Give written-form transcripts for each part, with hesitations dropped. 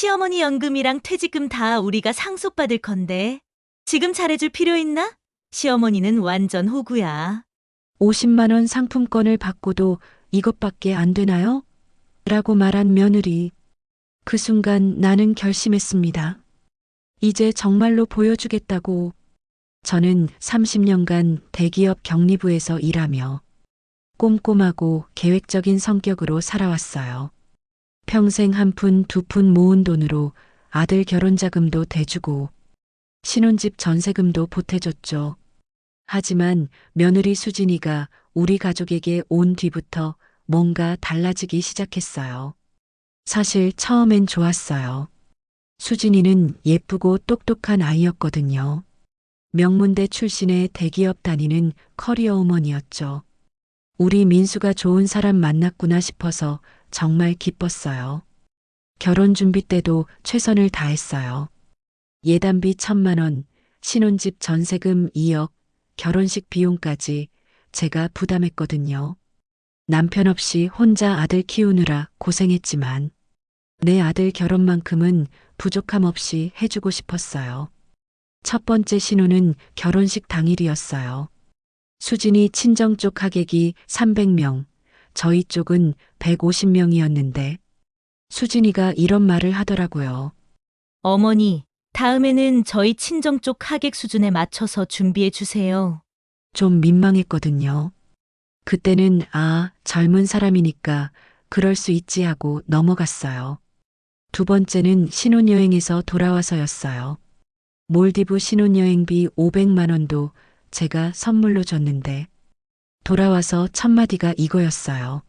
시어머니 연금이랑 퇴직금 다 우리가 상속받을 건데 지금 잘해줄 필요 있나? 시어머니는 완전 호구야. 50만 원 상품권을 받고도 이것밖에 안 되나요? 라고 말한 며느리. 그 순간 나는 결심했습니다. 이제 정말로 보여주겠다고. 저는 30년간 대기업 경리부에서 일하며 꼼꼼하고 계획적인 성격으로 살아왔어요. 평생 한 푼, 두 푼 모은 돈으로 아들 결혼 자금도 대주고 신혼집 전세금도 보태줬죠. 하지만 며느리 수진이가 우리 가족에게 온 뒤부터 뭔가 달라지기 시작했어요. 사실 처음엔 좋았어요. 수진이는 예쁘고 똑똑한 아이였거든요. 명문대 출신의 대기업 다니는 커리어 우먼이었죠. 우리 민수가 좋은 사람 만났구나 싶어서 정말 기뻤어요. 결혼 준비 때도 최선을 다했어요. 예단비 1,000만 원, 신혼집 전세금 2억, 결혼식 비용까지 제가 부담했거든요. 남편 없이 혼자 아들 키우느라 고생했지만 내 아들 결혼만큼은 부족함 없이 해주고 싶었어요. 첫 번째 신호는 결혼식 당일이었어요. 수진이 친정 쪽 하객이 300명, 저희 쪽은 150명이었는데 수진이가 이런 말을 하더라고요. 어머니, 다음에는 저희 친정 쪽 하객 수준에 맞춰서 준비해 주세요. 좀 민망했거든요. 그때는 젊은 사람이니까 그럴 수 있지 하고 넘어갔어요. 두 번째는 신혼여행에서 돌아와서였어요. 몰디브 신혼여행비 500만 원도 제가 선물로 줬는데 돌아와서 첫 마디가 이거였어요.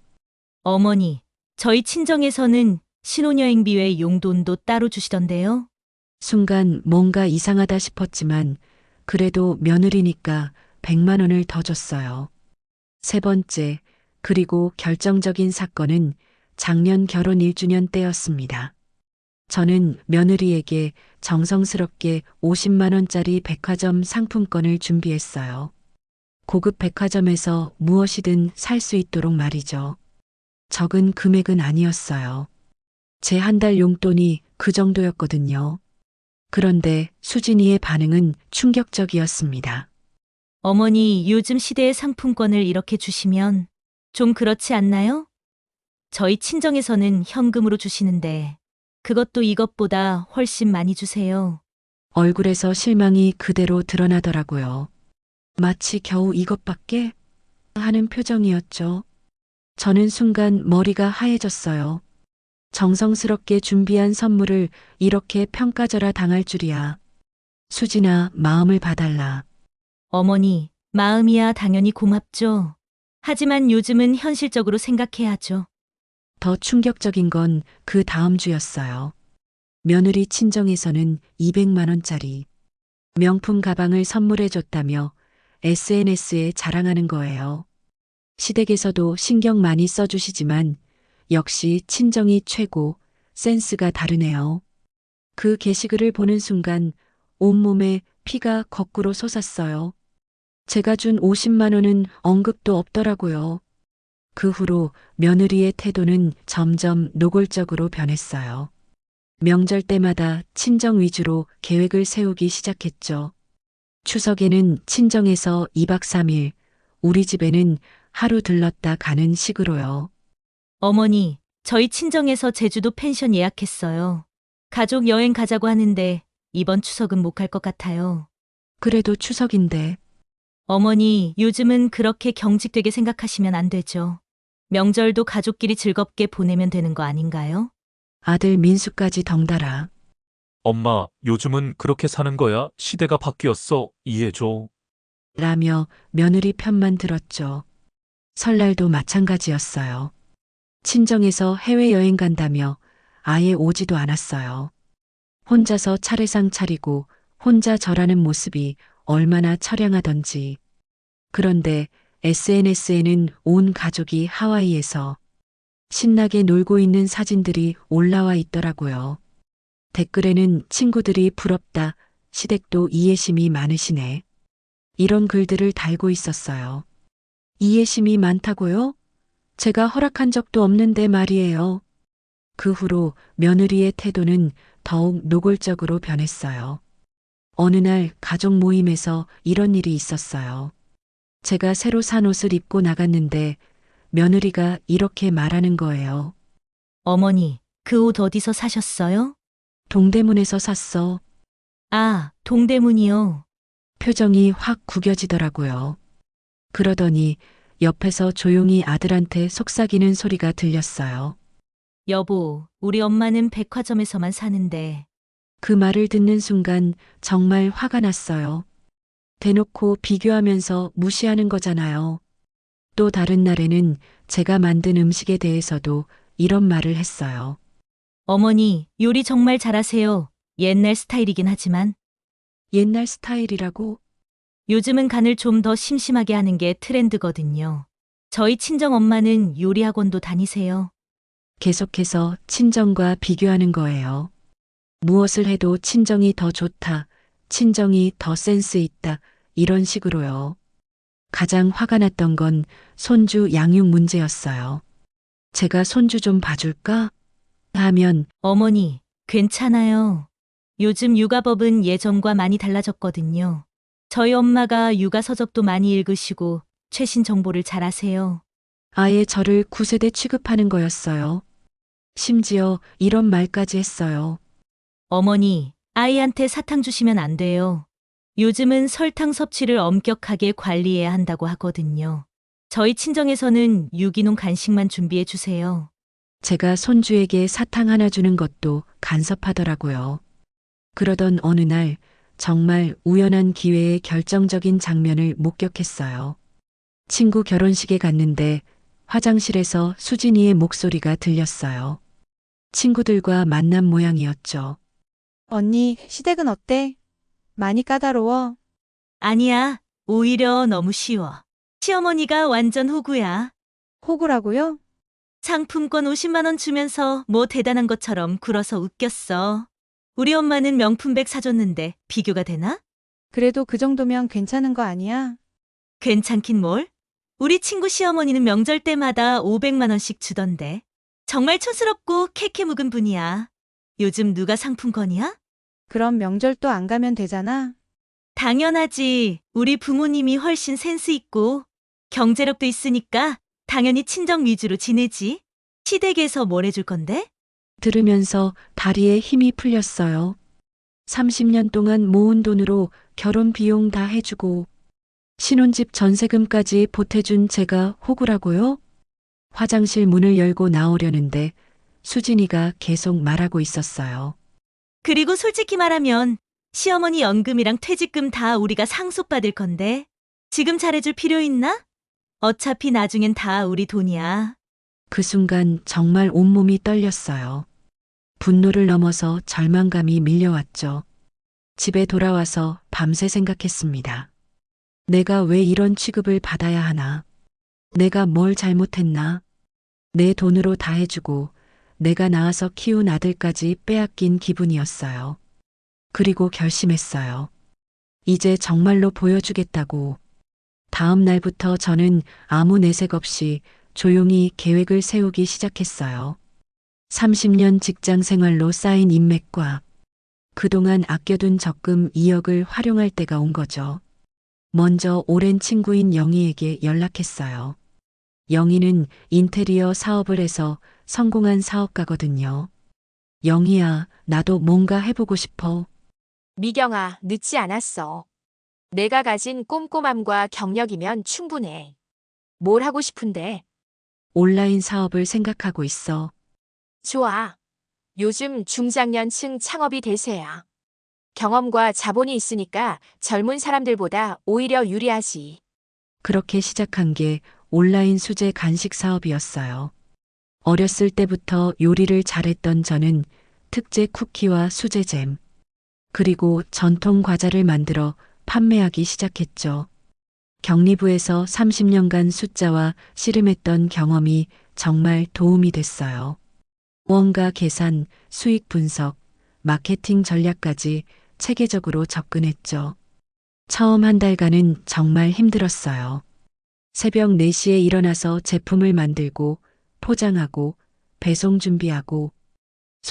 어머니, 저희 친정에서는 신혼여행비 외 용돈도 따로 주시던데요. 순간 뭔가 이상하다 싶었지만 그래도 며느리니까 100만 원을 더 줬어요. 세 번째, 그리고 결정적인 사건은 작년 결혼 1주년 때였습니다. 저는 며느리에게 정성스럽게 50만 원짜리 백화점 상품권을 준비했어요. 고급 백화점에서 무엇이든 살 수 있도록 말이죠. 적은 금액은 아니었어요. 제 한 달 용돈이 그 정도였거든요. 그런데 수진이의 반응은 충격적이었습니다. 어머니, 요즘 시대의 상품권을 이렇게 주시면 좀 그렇지 않나요? 저희 친정에서는 현금으로 주시는데 그것도 이것보다 훨씬 많이 주세요. 얼굴에서 실망이 그대로 드러나더라고요. 마치 겨우 이것밖에 하는 표정이었죠. 저는 순간 머리가 하얘졌어요. 정성스럽게 준비한 선물을 이렇게 평가절하 당할 줄이야. 수진아, 마음을 봐달라. 어머니, 마음이야 당연히 고맙죠. 하지만 요즘은 현실적으로 생각해야죠. 더 충격적인 건 그 다음 주였어요. 며느리 친정에서는 200만 원짜리 명품 가방을 선물해줬다며 SNS에 자랑하는 거예요. 시댁에서도 신경 많이 써주시지만 역시 친정이 최고, 센스가 다르네요. 그 게시글을 보는 순간 온몸에 피가 거꾸로 솟았어요. 제가 준 50만 원은 언급도 없더라고요. 그 후로 며느리의 태도는 점점 노골적으로 변했어요. 명절 때마다 친정 위주로 계획을 세우기 시작했죠. 추석에는 친정에서 2박 3일, 우리 집에는 하루 들렀다 가는 식으로요. 어머니, 저희 친정에서 제주도 펜션 예약했어요. 가족 여행 가자고 하는데 이번 추석은 못 갈 것 같아요. 그래도 추석인데 어머니, 요즘은 그렇게 경직되게 생각하시면 안 되죠. 명절도 가족끼리 즐겁게 보내면 되는 거 아닌가요? 아들 민수까지 덩달아 엄마, 요즘은 그렇게 사는 거야? 시대가 바뀌었어. 이해줘. 라며 며느리 편만 들었죠. 설날도 마찬가지였어요. 친정에서 해외여행 간다며 아예 오지도 않았어요. 혼자서 차례상 차리고 혼자 절하는 모습이 얼마나 처량하던지. 그런데 SNS에는 온 가족이 하와이에서 신나게 놀고 있는 사진들이 올라와 있더라고요. 댓글에는 친구들이 부럽다, 시댁도 이해심이 많으시네. 이런 글들을 달고 있었어요. 이해심이 많다고요? 제가 허락한 적도 없는데 말이에요. 그 후로 며느리의 태도는 더욱 노골적으로 변했어요. 어느 날 가족 모임에서 이런 일이 있었어요. 제가 새로 산 옷을 입고 나갔는데 며느리가 이렇게 말하는 거예요. 어머니, 그 옷 어디서 사셨어요? 동대문에서 샀어. 아, 동대문이요. 표정이 확 구겨지더라고요. 그러더니 옆에서 조용히 아들한테 속삭이는 소리가 들렸어요. 여보, 우리 엄마는 백화점에서만 사는데. 그 말을 듣는 순간 정말 화가 났어요. 대놓고 비교하면서 무시하는 거잖아요. 또 다른 날에는 제가 만든 음식에 대해서도 이런 말을 했어요. 어머니, 요리 정말 잘하세요. 옛날 스타일이긴 하지만 옛날 스타일이라고? 요즘은 간을 좀 더 심심하게 하는 게 트렌드거든요. 저희 친정 엄마는 요리 학원도 다니세요. 계속해서 친정과 비교하는 거예요. 무엇을 해도 친정이 더 좋다, 친정이 더 센스 있다, 이런 식으로요. 가장 화가 났던 건 손주 양육 문제였어요. 제가 손주 좀 봐줄까? 하면 어머니, 괜찮아요. 요즘 육아법은 예전과 많이 달라졌거든요. 저희 엄마가 육아 서적도 많이 읽으시고 최신 정보를 잘 아세요. 아예 저를 구세대 취급하는 거였어요. 심지어 이런 말까지 했어요. 어머니, 아이한테 사탕 주시면 안 돼요. 요즘은 설탕 섭취를 엄격하게 관리해야 한다고 하거든요. 저희 친정에서는 유기농 간식만 준비해 주세요. 제가 손주에게 사탕 하나 주는 것도 간섭하더라고요. 그러던 어느 날 정말 우연한 기회에 결정적인 장면을 목격했어요. 친구 결혼식에 갔는데 화장실에서 수진이의 목소리가 들렸어요. 친구들과 만난 모양이었죠. 언니, 시댁은 어때? 많이 까다로워? 아니야, 오히려 너무 쉬워. 시어머니가 완전 호구야. 호구라고요? 상품권 50만 원 주면서 뭐 대단한 것처럼 굴어서 웃겼어. 우리 엄마는 명품백 사줬는데 비교가 되나? 그래도 그 정도면 괜찮은 거 아니야? 괜찮긴 뭘? 우리 친구 시어머니는 명절 때마다 500만 원씩 주던데. 정말 촌스럽고 캐캐 묵은 분이야. 요즘 누가 상품권이야? 그럼 명절도 안 가면 되잖아. 당연하지. 우리 부모님이 훨씬 센스 있고 경제력도 있으니까 당연히 친정 위주로 지내지. 시댁에서 뭘 해줄 건데? 들으면서 다리에 힘이 풀렸어요. 30년 동안 모은 돈으로 결혼 비용 다 해주고 신혼집 전세금까지 보태준 제가 호구라고요? 화장실 문을 열고 나오려는데 수진이가 계속 말하고 있었어요. 그리고 솔직히 말하면 시어머니 연금이랑 퇴직금 다 우리가 상속받을 건데 지금 잘해줄 필요 있나? 어차피 나중엔 다 우리 돈이야. 그 순간 정말 온몸이 떨렸어요. 분노를 넘어서 절망감이 밀려왔죠. 집에 돌아와서 밤새 생각했습니다. 내가 왜 이런 취급을 받아야 하나? 내가 뭘 잘못했나? 내 돈으로 다 해주고 내가 낳아서 키운 아들까지 빼앗긴 기분이었어요. 그리고 결심했어요. 이제 정말로 보여주겠다고. 다음 날부터 저는 아무 내색 없이 조용히 계획을 세우기 시작했어요. 30년 직장 생활로 쌓인 인맥과 그동안 아껴둔 적금 2억을 활용할 때가 온 거죠. 먼저 오랜 친구인 영희에게 연락했어요. 영희는 인테리어 사업을 해서 성공한 사업가거든요. 영희야, 나도 뭔가 해보고 싶어. 미경아, 늦지 않았어. 내가 가진 꼼꼼함과 경력이면 충분해. 뭘 하고 싶은데? 온라인 사업을 생각하고 있어. 좋아. 요즘 중장년층 창업이 대세야. 경험과 자본이 있으니까 젊은 사람들보다 오히려 유리하지. 그렇게 시작한 게 온라인 수제 간식 사업이었어요. 어렸을 때부터 요리를 잘했던 저는 특제 쿠키와 수제 잼, 그리고 전통 과자를 만들어 판매하기 시작했죠. 격리부에서 30년간 숫자와 씨름했던 경험이 정말 도움이 됐어요. 원가 계산, 수익 분석, 마케팅 전략까지 체계적으로 접근했죠. 처음 한 달간은 정말 힘들었어요. 새벽 4시에 일어나서 제품을 만들고 포장하고 배송 준비하고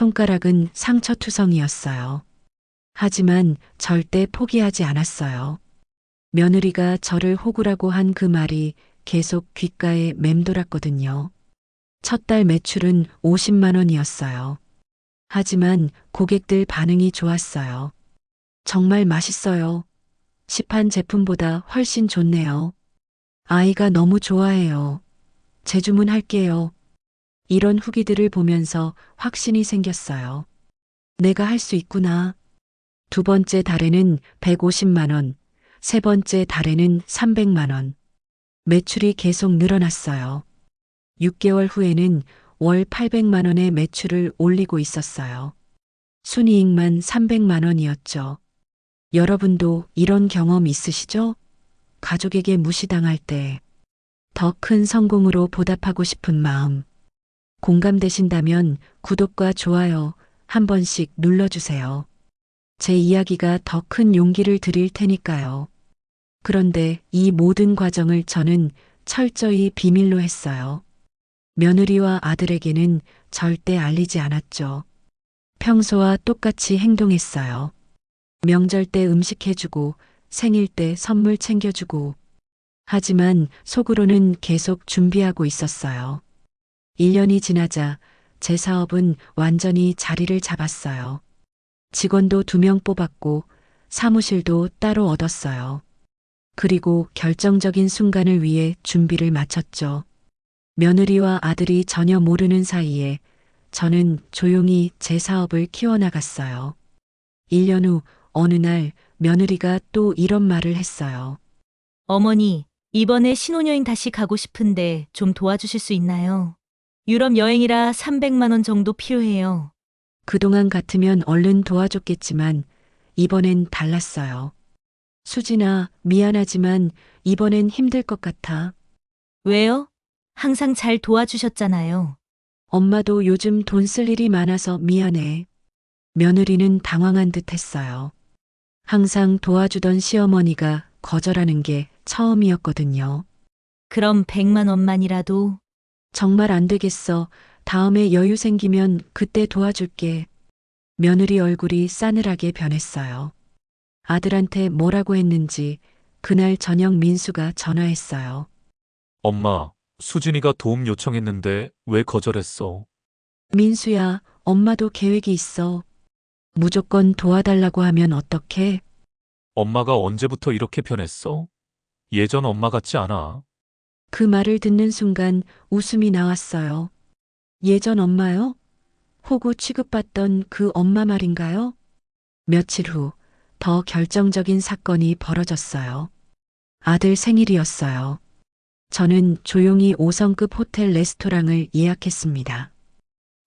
손가락은 상처투성이었어요. 하지만 절대 포기하지 않았어요. 며느리가 저를 호구라고 한 그 말이 계속 귓가에 맴돌았거든요. 첫 달 매출은 50만 원이었어요. 하지만 고객들 반응이 좋았어요. 정말 맛있어요. 시판 제품보다 훨씬 좋네요. 아이가 너무 좋아해요. 재주문할게요. 이런 후기들을 보면서 확신이 생겼어요. 내가 할 수 있구나. 두 번째 달에는 150만 원, 세 번째 달에는 300만 원. 매출이 계속 늘어났어요. 6개월 후에는 월 800만 원의 매출을 올리고 있었어요. 순이익만 300만 원이었죠. 여러분도 이런 경험 있으시죠? 가족에게 무시당할 때 더 큰 성공으로 보답하고 싶은 마음. 공감되신다면 구독과 좋아요 한 번씩 눌러주세요. 제 이야기가 더 큰 용기를 드릴 테니까요. 그런데 이 모든 과정을 저는 철저히 비밀로 했어요. 며느리와 아들에게는 절대 알리지 않았죠. 평소와 똑같이 행동했어요. 명절 때 음식 해주고 생일 때 선물 챙겨주고. 하지만 속으로는 계속 준비하고 있었어요. 1년이 지나자 제 사업은 완전히 자리를 잡았어요. 직원도 2명 뽑았고 사무실도 따로 얻었어요. 그리고 결정적인 순간을 위해 준비를 마쳤죠. 며느리와 아들이 전혀 모르는 사이에 저는 조용히 제 사업을 키워나갔어요. 1년 후 어느 날 며느리가 또 이런 말을 했어요. 어머니, 이번에 신혼여행 다시 가고 싶은데 좀 도와주실 수 있나요? 유럽 여행이라 300만 원 정도 필요해요. 그동안 같으면 얼른 도와줬겠지만 이번엔 달랐어요. 수진아, 미안하지만 이번엔 힘들 것 같아. 왜요? 항상 잘 도와주셨잖아요. 엄마도 요즘 돈 쓸 일이 많아서 미안해. 며느리는 당황한 듯 했어요. 항상 도와주던 시어머니가 거절하는 게 처음이었거든요. 그럼 100만 원만이라도. 정말 안 되겠어. 다음에 여유 생기면 그때 도와줄게. 며느리 얼굴이 싸늘하게 변했어요. 아들한테 뭐라고 했는지 그날 저녁 민수가 전화했어요. 엄마, 수진이가 도움 요청했는데 왜 거절했어? 민수야, 엄마도 계획이 있어. 무조건 도와달라고 하면 어떡해? 엄마가 언제부터 이렇게 변했어? 예전 엄마 같지 않아. 그 말을 듣는 순간 웃음이 나왔어요. 예전 엄마요? 호구 취급받던 그 엄마 말인가요? 며칠 후 더 결정적인 사건이 벌어졌어요. 아들 생일이었어요. 저는 조용히 5성급 호텔 레스토랑을 예약했습니다.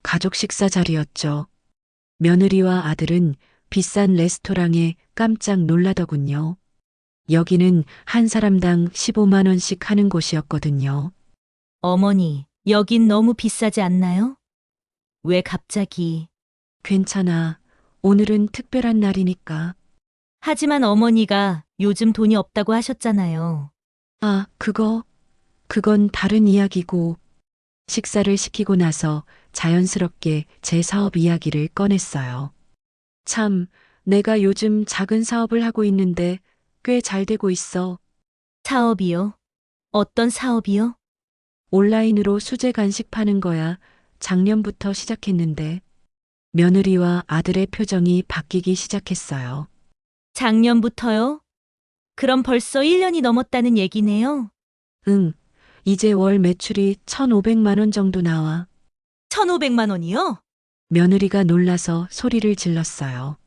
가족 식사 자리였죠. 며느리와 아들은 비싼 레스토랑에 깜짝 놀라더군요. 여기는 한 사람당 15만 원씩 하는 곳이었거든요. 어머니, 여긴 너무 비싸지 않나요? 왜 갑자기? 괜찮아. 오늘은 특별한 날이니까. 하지만 어머니가 요즘 돈이 없다고 하셨잖아요. 아, 그건 다른 이야기고. 식사를 시키고 나서 자연스럽게 제 사업 이야기를 꺼냈어요. 참, 내가 요즘 작은 사업을 하고 있는데 꽤 잘 되고 있어. 사업이요? 어떤 사업이요? 온라인으로 수제 간식 파는 거야. 작년부터 시작했는데. 며느리와 아들의 표정이 바뀌기 시작했어요. 작년부터요? 그럼 벌써 1년이 넘었다는 얘기네요. 응, 이제 월 매출이 1,500만 원 정도 나와. 1,500만 원이요? 며느리가 놀라서 소리를 질렀어요.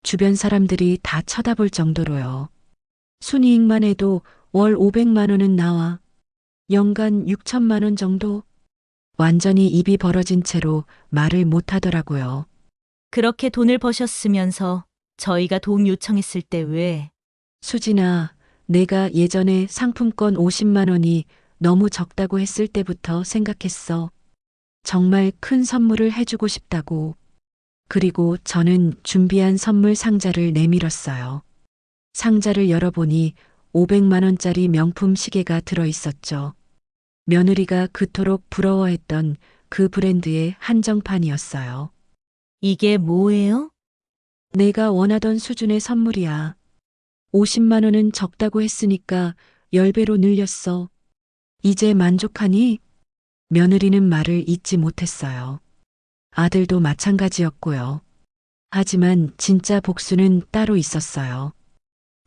주변 사람들이 다 쳐다볼 정도로요. 순이익만 해도 월 500만 원은 나와. 연간 6천만 원 정도? 완전히 입이 벌어진 채로 말을 못 하더라고요. 그렇게 돈을 버셨으면서 저희가 도움 요청했을 때 왜? 수진아, 내가 예전에 상품권 50만 원이 너무 적다고 했을 때부터 생각했어. 정말 큰 선물을 해주고 싶다고. 그리고 저는 준비한 선물 상자를 내밀었어요. 상자를 열어보니 500만 원짜리 명품 시계가 들어 있었죠. 며느리가 그토록 부러워했던 그 브랜드의 한정판이었어요. 이게 뭐예요? 내가 원하던 수준의 선물이야. 50만 원은 적다고 했으니까 10배로 늘렸어. 이제 만족하니? 며느리는 말을 잇지 못했어요. 아들도 마찬가지였고요. 하지만 진짜 복수는 따로 있었어요.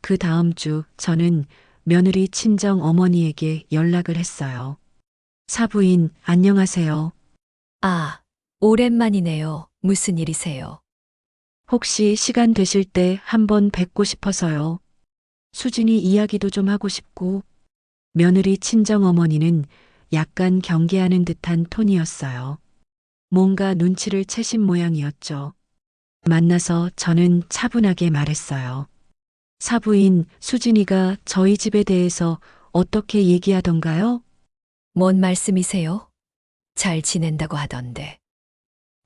그 다음 주 저는 며느리 친정 어머니에게 연락을 했어요. 사부인, 안녕하세요. 아, 오랜만이네요. 무슨 일이세요? 혹시 시간 되실 때 한번 뵙고 싶어서요. 수진이 이야기도 좀 하고 싶고, 며느리 친정 어머니는 약간 경계하는 듯한 톤이었어요. 뭔가 눈치를 채신 모양이었죠. 만나서 저는 차분하게 말했어요. 사부인, 수진이가 저희 집에 대해서 어떻게 얘기하던가요? 뭔 말씀이세요? 잘 지낸다고 하던데.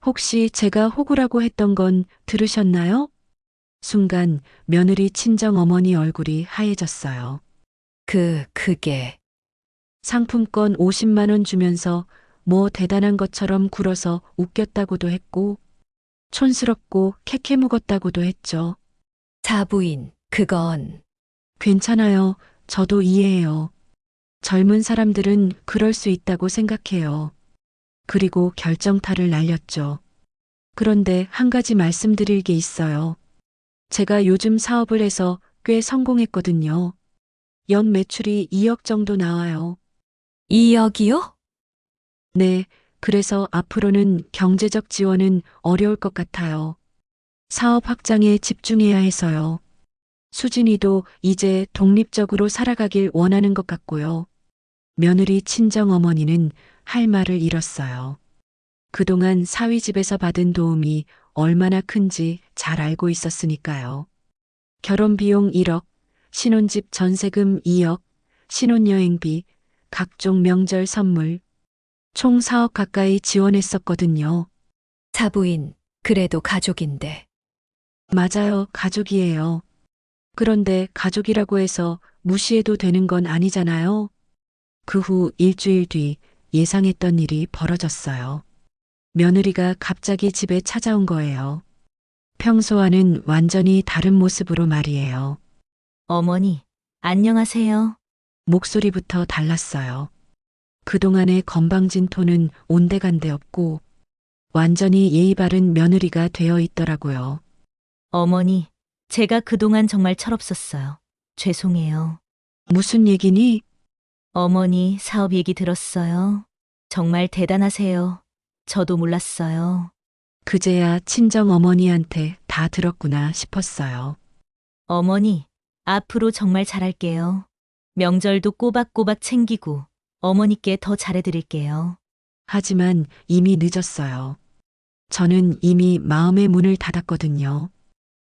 혹시 제가 호구라고 했던 건 들으셨나요? 순간 며느리 친정 어머니 얼굴이 하얘졌어요. 그게. 상품권 50만 원 주면서 뭐 대단한 것처럼 굴어서 웃겼다고도 했고, 촌스럽고 캐캐 묵었다고도 했죠. 사부인, 그건. 괜찮아요. 저도 이해해요. 젊은 사람들은 그럴 수 있다고 생각해요. 그리고 결정타를 날렸죠. 그런데 한 가지 말씀드릴 게 있어요. 제가 요즘 사업을 해서 꽤 성공했거든요. 연 매출이 2억 정도 나와요. 2억이요? 네, 그래서 앞으로는 경제적 지원은 어려울 것 같아요. 사업 확장에 집중해야 해서요. 수진이도 이제 독립적으로 살아가길 원하는 것 같고요. 며느리 친정 어머니는 할 말을 잃었어요. 그동안 사위 집에서 받은 도움이 얼마나 큰지 잘 알고 있었으니까요. 결혼 비용 1억, 신혼집 전세금 2억, 신혼여행비, 각종 명절 선물, 총 4억 가까이 지원했었거든요. 사부인, 그래도 가족인데. 맞아요, 가족이에요. 그런데 가족이라고 해서 무시해도 되는 건 아니잖아요. 그 후 일주일 뒤 예상했던 일이 벌어졌어요. 며느리가 갑자기 집에 찾아온 거예요. 평소와는 완전히 다른 모습으로 말이에요. 어머니, 안녕하세요. 목소리부터 달랐어요. 그동안의 건방진 톤은 온데간데 없고 완전히 예의 바른 며느리가 되어 있더라고요. 어머니, 제가 그동안 정말 철없었어요. 죄송해요. 무슨 얘기니? 어머니, 사업 얘기 들었어요. 정말 대단하세요. 저도 몰랐어요. 그제야 친정 어머니한테 다 들었구나 싶었어요. 어머니, 앞으로 정말 잘할게요. 명절도 꼬박꼬박 챙기고 어머니께 더 잘해드릴게요. 하지만 이미 늦었어요. 저는 이미 마음의 문을 닫았거든요.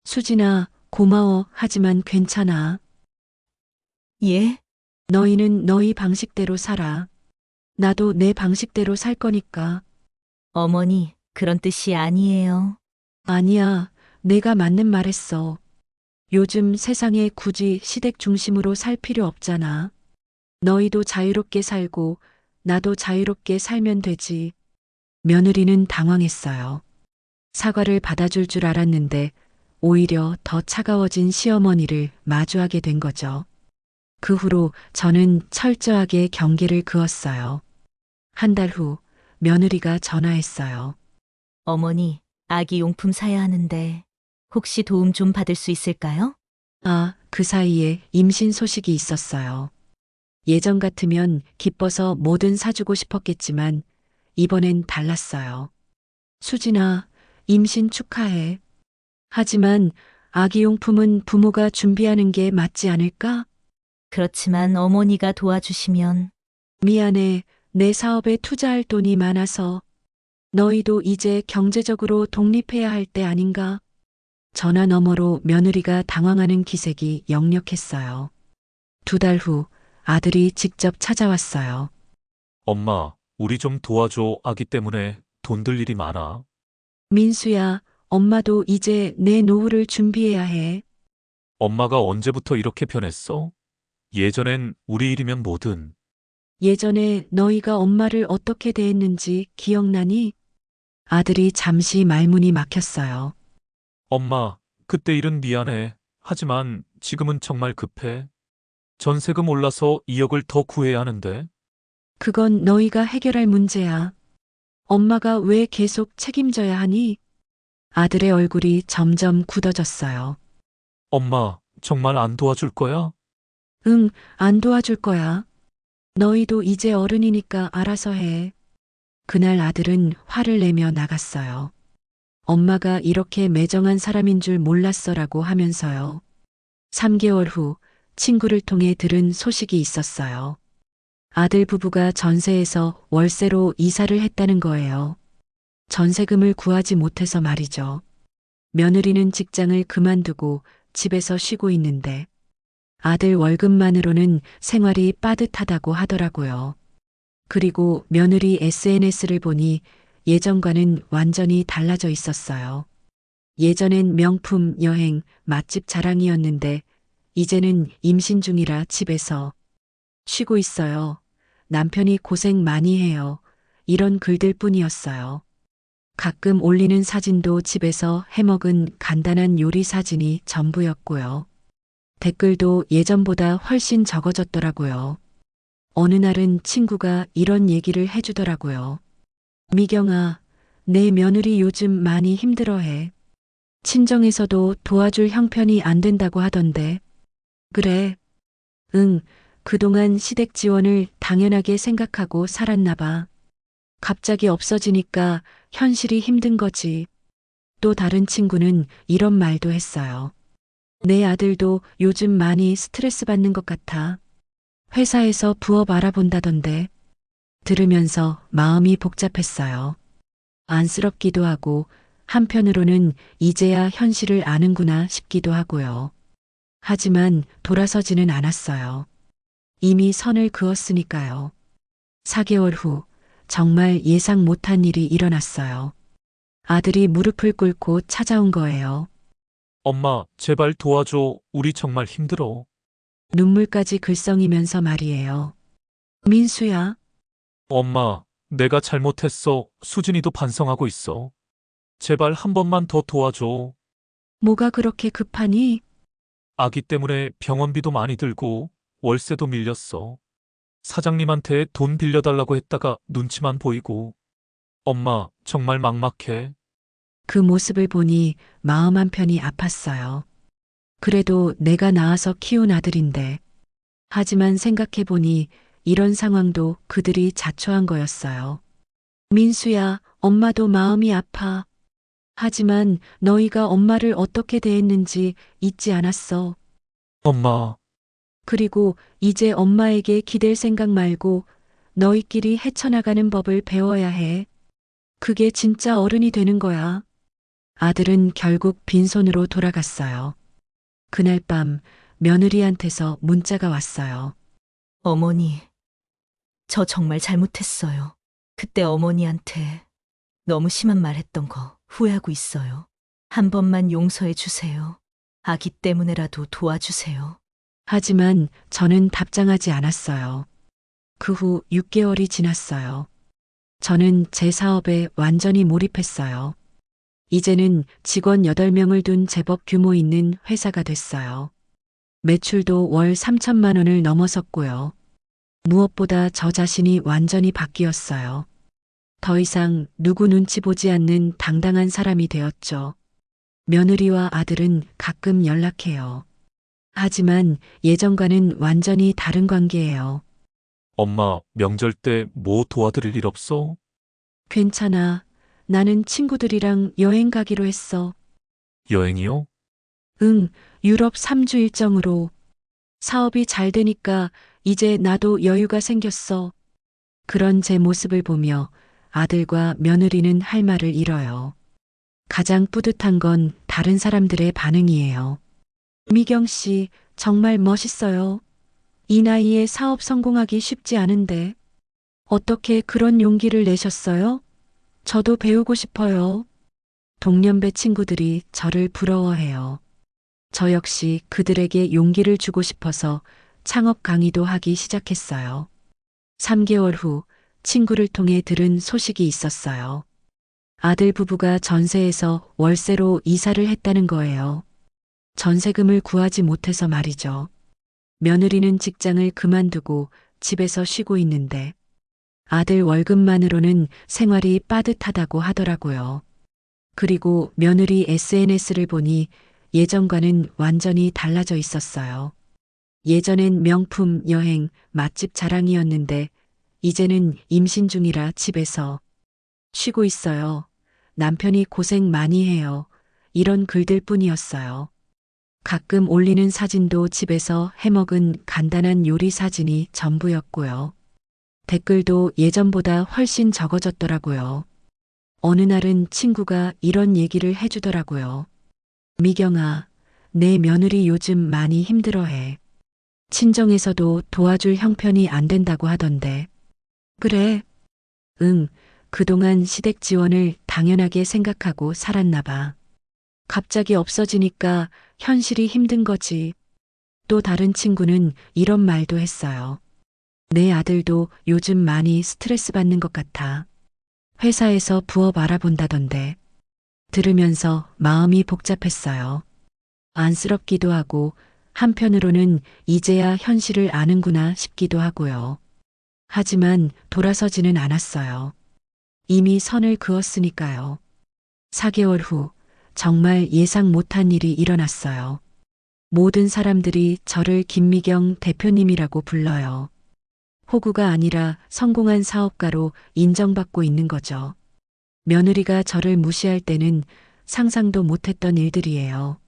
수진아, 고마워. 하지만 괜찮아. 예? 너희는 너희 방식대로 살아. 나도 내 방식대로 살 거니까. 어머니, 그런 뜻이 아니에요. 아니야, 내가 맞는 말 했어. 요즘 세상에 굳이 시댁 중심으로 살 필요 없잖아. 너희도 자유롭게 살고 나도 자유롭게 살면 되지. 며느리는 당황했어요. 사과를 받아줄 줄 알았는데 오히려 더 차가워진 시어머니를 마주하게 된 거죠. 그 후로 저는 철저하게 경계를 그었어요. 한 달 후 며느리가 전화했어요. 어머니, 아기 용품 사야 하는데 혹시 도움 좀 받을 수 있을까요? 아, 그 사이에 임신 소식이 있었어요. 예전 같으면 기뻐서 뭐든 사주고 싶었겠지만 이번엔 달랐어요. 수진아, 임신 축하해. 하지만 아기용품은 부모가 준비하는 게 맞지 않을까? 그렇지만 어머니가 도와주시면 미안해. 내 사업에 투자할 돈이 많아서. 너희도 이제 경제적으로 독립해야 할 때 아닌가? 전화 너머로 며느리가 당황하는 기색이 역력했어요. 2달 후 아들이 직접 찾아왔어요. 엄마, 우리 좀 도와줘. 아기 때문에 돈 들 일이 많아. 민수야, 엄마도 이제 내 노후를 준비해야 해. 엄마가 언제부터 이렇게 변했어? 예전엔 우리 일이면 뭐든. 예전에 너희가 엄마를 어떻게 대했는지 기억나니? 아들이 잠시 말문이 막혔어요. 엄마, 그때 일은 미안해. 하지만 지금은 정말 급해. 전세금 올라서 2억을 더 구해야 하는데. 그건 너희가 해결할 문제야. 엄마가 왜 계속 책임져야 하니? 아들의 얼굴이 점점 굳어졌어요. 엄마, 정말 안 도와줄 거야? 응, 안 도와줄 거야. 너희도 이제 어른이니까 알아서 해. 그날 아들은 화를 내며 나갔어요. 엄마가 이렇게 매정한 사람인 줄 몰랐어라고 하면서요. 3개월 후 친구를 통해 들은 소식이 있었어요. 아들 부부가 전세에서 월세로 이사를 했다는 거예요. 전세금을 구하지 못해서 말이죠. 며느리는 직장을 그만두고 집에서 쉬고 있는데 아들 월급만으로는 생활이 빠듯하다고 하더라고요. 그리고 며느리 SNS를 보니 예전과는 완전히 달라져 있었어요. 예전엔 명품, 여행, 맛집 자랑이었는데 이제는 임신 중이라 집에서 쉬고 있어요. 남편이 고생 많이 해요. 이런 글들 뿐이었어요. 가끔 올리는 사진도 집에서 해먹은 간단한 요리 사진이 전부였고요. 댓글도 예전보다 훨씬 적어졌더라고요. 어느 날은 친구가 이런 얘기를 해주더라고요. 미경아, 내 며느리 요즘 많이 힘들어해. 친정에서도 도와줄 형편이 안 된다고 하던데. 그래. 응, 그동안 시댁 지원을 당연하게 생각하고 살았나 봐. 갑자기 없어지니까 현실이 힘든 거지. 또 다른 친구는 이런 말도 했어요. 내 아들도 요즘 많이 스트레스 받는 것 같아. 회사에서 부업 알아본다던데. 들으면서 마음이 복잡했어요. 안쓰럽기도 하고 한편으로는 이제야 현실을 아는구나 싶기도 하고요. 하지만 돌아서지는 않았어요. 이미 선을 그었으니까요. 4개월 후 정말 예상 못한 일이 일어났어요. 아들이 무릎을 꿇고 찾아온 거예요. 엄마, 제발 도와줘. 우리 정말 힘들어. 눈물까지 글썽이면서 말이에요. 민수야, 엄마, 내가 잘못했어. 수진이도 반성하고 있어. 제발 한 번만 더 도와줘. 뭐가 그렇게 급하니? 아기 때문에 병원비도 많이 들고 월세도 밀렸어. 사장님한테 돈 빌려달라고 했다가 눈치만 보이고. 엄마, 정말 막막해. 그 모습을 보니 마음 한편이 아팠어요. 그래도 내가 낳아서 키운 아들인데. 하지만 생각해보니 이런 상황도 그들이 자초한 거였어요. 민수야, 엄마도 마음이 아파. 하지만 너희가 엄마를 어떻게 대했는지 잊지 않았어. 엄마, 그리고 이제 엄마에게 기댈 생각 말고 너희끼리 헤쳐나가는 법을 배워야 해. 그게 진짜 어른이 되는 거야. 아들은 결국 빈손으로 돌아갔어요. 그날 밤 며느리한테서 문자가 왔어요. 어머니, 저 정말 잘못했어요. 그때 어머니한테 너무 심한 말 했던 거 후회하고 있어요. 한 번만 용서해 주세요. 아기 때문에라도 도와주세요. 하지만 저는 답장하지 않았어요. 그 후 6개월이 지났어요. 저는 제 사업에 완전히 몰입했어요. 이제는 직원 8명을 둔 제법 규모 있는 회사가 됐어요. 매출도 월 3천만 원을 넘어섰고요. 무엇보다 저 자신이 완전히 바뀌었어요. 더 이상 누구 눈치 보지 않는 당당한 사람이 되었죠. 며느리와 아들은 가끔 연락해요. 하지만 예전과는 완전히 다른 관계예요. 엄마, 명절 때 뭐 도와드릴 일 없어? 괜찮아. 나는 친구들이랑 여행 가기로 했어. 여행이요? 응, 유럽 3주 일정으로. 사업이 잘 되니까 이제 나도 여유가 생겼어. 그런 제 모습을 보며 아들과 며느리는 할 말을 잃어요. 가장 뿌듯한 건 다른 사람들의 반응이에요. 미경 씨, 정말 멋있어요. 이 나이에 사업 성공하기 쉽지 않은데. 어떻게 그런 용기를 내셨어요? 저도 배우고 싶어요. 동년배 친구들이 저를 부러워해요. 저 역시 그들에게 용기를 주고 싶어서 창업 강의도 하기 시작했어요. 3개월 후 친구를 통해 들은 소식이 있었어요. 아들 부부가 전세에서 월세로 이사를 했다는 거예요. 전세금을 구하지 못해서 말이죠. 며느리는 직장을 그만두고 집에서 쉬고 있는데 아들 월급만으로는 생활이 빠듯하다고 하더라고요. 그리고 며느리 SNS를 보니 예전과는 완전히 달라져 있었어요. 예전엔 명품, 여행, 맛집 자랑이었는데 이제는 임신 중이라 집에서 쉬고 있어요. 남편이 고생 많이 해요. 이런 글들 뿐이었어요. 가끔 올리는 사진도 집에서 해먹은 간단한 요리 사진이 전부였고요. 댓글도 예전보다 훨씬 적어졌더라고요. 어느 날은 친구가 이런 얘기를 해주더라고요. 미경아, 내 며느리 요즘 많이 힘들어해. 친정에서도 도와줄 형편이 안 된다고 하던데. 그래? 응, 그동안 시댁 지원을 당연하게 생각하고 살았나 봐. 갑자기 없어지니까 현실이 힘든 거지. 또 다른 친구는 이런 말도 했어요. 내 아들도 요즘 많이 스트레스 받는 것 같아. 회사에서 부업 알아본다던데. 들으면서 마음이 복잡했어요. 안쓰럽기도 하고 한편으로는 이제야 현실을 아는구나 싶기도 하고요. 하지만 돌아서지는 않았어요. 이미 선을 그었으니까요. 4개월 후 정말 예상 못한 일이 일어났어요. 모든 사람들이 저를 김미경 대표님이라고 불러요. 호구가 아니라 성공한 사업가로 인정받고 있는 거죠. 며느리가 저를 무시할 때는 상상도 못했던 일들이에요.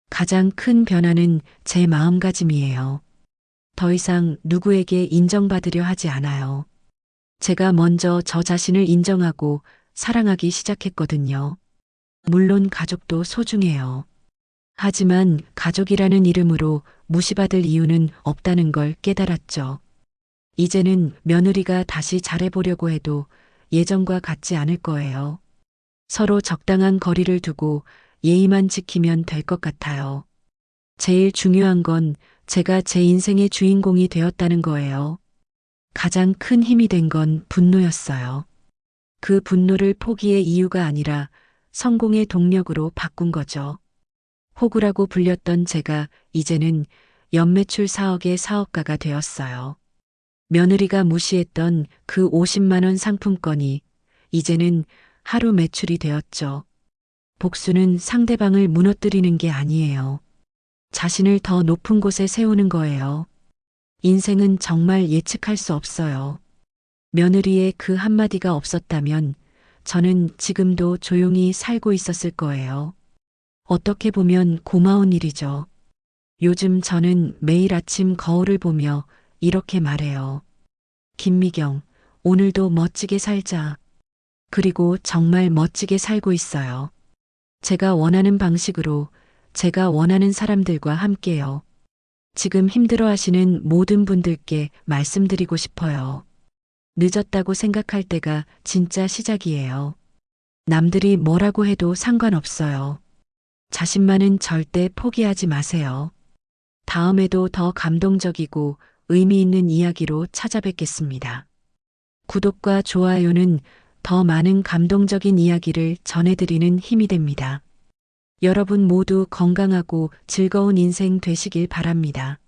가장 큰 변화는 제 마음가짐이에요. 더 이상 누구에게 인정받으려 하지 않아요. 제가 먼저 저 자신을 인정하고 사랑하기 시작했거든요. 물론 가족도 소중해요. 하지만 가족이라는 이름으로 무시받을 이유는 없다는 걸 깨달았죠. 이제는 며느리가 다시 잘해보려고 해도 예전과 같지 않을 거예요. 서로 적당한 거리를 두고 예의만 지키면 될 것 같아요. 제일 중요한 건 제가 제 인생의 주인공이 되었다는 거예요. 가장 큰 힘이 된 건 분노였어요. 그 분노를 포기의 이유가 아니라 성공의 동력으로 바꾼 거죠. 호구라고 불렸던 제가 이제는 연매출 4억의 사업가가 되었어요. 며느리가 무시했던 그 50만 원 상품권이 이제는 하루 매출이 되었죠. 복수는 상대방을 무너뜨리는 게 아니에요. 자신을 더 높은 곳에 세우는 거예요. 인생은 정말 예측할 수 없어요. 며느리의 그 한마디가 없었다면 저는 지금도 조용히 살고 있었을 거예요. 어떻게 보면 고마운 일이죠. 요즘 저는 매일 아침 거울을 보며 이렇게 말해요. 김미경, 오늘도 멋지게 살자. 그리고 정말 멋지게 살고 있어요. 제가 원하는 방식으로, 제가 원하는 사람들과 함께요. 지금 힘들어 하시는 모든 분들께 말씀드리고 싶어요. 늦었다고 생각할 때가 진짜 시작이에요. 남들이 뭐라고 해도 상관없어요. 자신만은 절대 포기하지 마세요. 다음에도 더 감동적이고 의미 있는 이야기로 찾아뵙겠습니다. 구독과 좋아요는 더 많은 감동적인 이야기를 전해드리는 힘이 됩니다. 여러분 모두 건강하고 즐거운 인생 되시길 바랍니다.